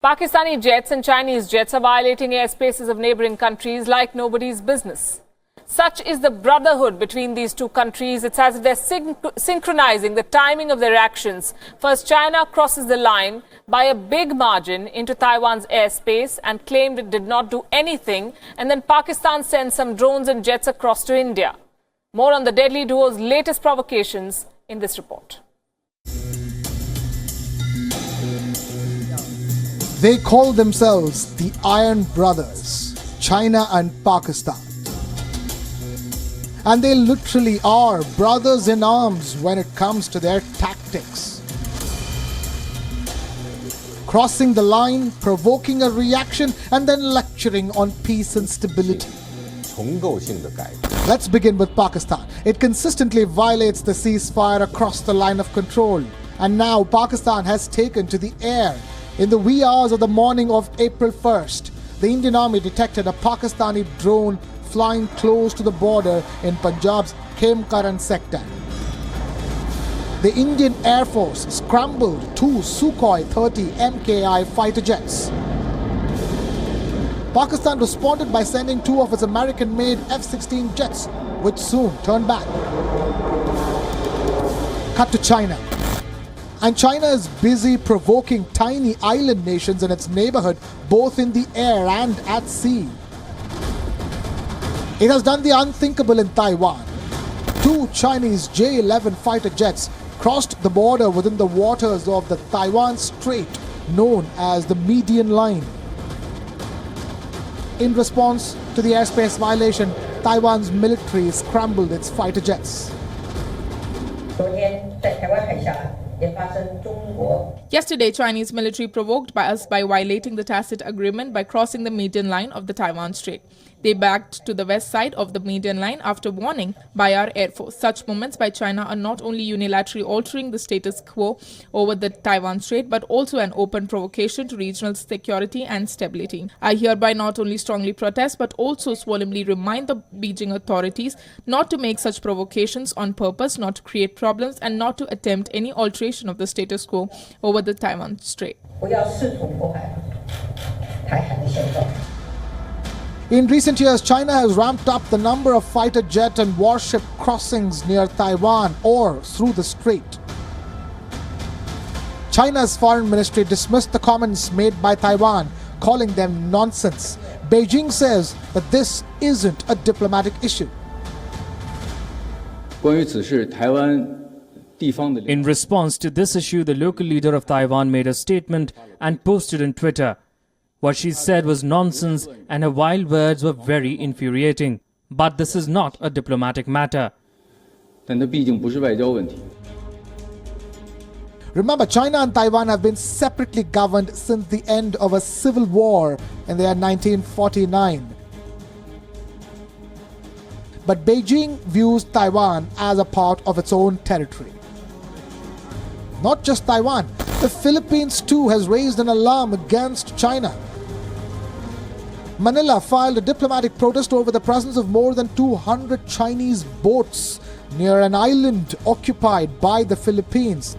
Pakistani jets and Chinese jets are violating airspaces of neighbouring countries like nobody's business. Such is the brotherhood between these two countries. It's as if they're synchronizing the timing of their actions. First, China crosses the line by a big margin into Taiwan's airspace and claimed it did not do anything. And then Pakistan sends some drones and jets across to India. More on the deadly duo's latest provocations in this report. They call themselves the Iron Brothers, China and Pakistan. And they literally are brothers in arms when it comes to their tactics. Crossing the line, provoking a reaction, and then lecturing on peace and stability. Let's begin with Pakistan. It consistently violates the ceasefire across the line of control. And now Pakistan has taken to the air. In the wee hours of the morning of April 1st, the Indian Army detected a Pakistani drone flying close to the border in Punjab's Khemkaran sector. The Indian Air Force scrambled two Sukhoi 30 MKI fighter jets. Pakistan responded by sending two of its American-made F-16 jets, which soon turned back. Cut to China. And China is busy provoking tiny island nations in its neighborhood, both in the air and at sea. It has done the unthinkable in Taiwan. Two Chinese J-11 fighter jets crossed the border within the waters of the Taiwan Strait, known as the Median Line. In response to the airspace violation, Taiwan's military scrambled its fighter jets. Yesterday, Chinese military provoked us by violating the tacit agreement by crossing the median line of the Taiwan Strait. They backed to the west side of the median line after warning by our Air Force. Such movements by China are not only unilaterally altering the status quo over the Taiwan Strait, but also an open provocation to regional security and stability. I hereby not only strongly protest, but also solemnly remind the Beijing authorities not to make such provocations on purpose, not to create problems, and not to attempt any alteration of the status quo over the Taiwan Strait. In recent years, China has ramped up the number of fighter jet and warship crossings near Taiwan or through the strait. China's foreign ministry dismissed the comments made by Taiwan, calling them nonsense. Beijing says that this isn't a diplomatic issue. In response to this issue, the local leader of Taiwan made a statement and posted on Twitter. What she said was nonsense and her wild words were very infuriating. But this is not a diplomatic matter. Remember, China and Taiwan have been separately governed since the end of a civil war in the year 1949. But Beijing views Taiwan as a part of its own territory. Not just Taiwan, the Philippines too has raised an alarm against China. Manila filed a diplomatic protest over the presence of more than 200 Chinese boats near an island occupied by the Philippines.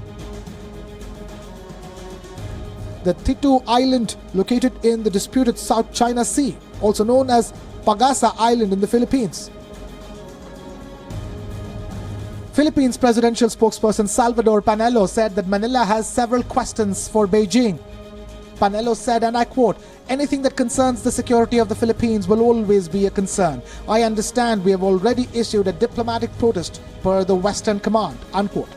The Titu Island, located in the disputed South China Sea, also known as Pagasa Island in the Philippines. Philippines presidential spokesperson Salvador Panelo said that Manila has several questions for Beijing. Panelo said, and I quote, "Anything that concerns the security of the Philippines will always be a concern. I understand we have already issued a diplomatic protest per the Western Command," unquote.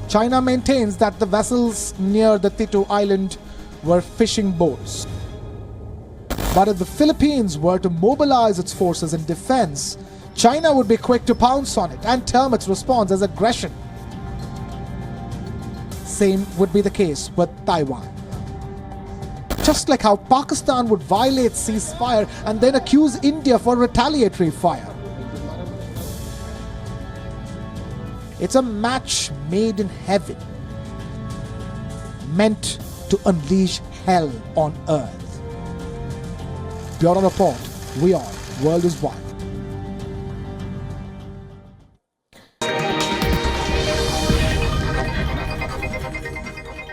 China maintains that the vessels near the Titu Island were fishing boats. But if the Philippines were to mobilize its forces in defense, China would be quick to pounce on it and term its response as aggression. Same would be the case with Taiwan. Just like how Pakistan would violate ceasefire and then accuse India for retaliatory fire. It's a match made in heaven, meant to unleash hell on earth. Bureau Report, WION, World is One.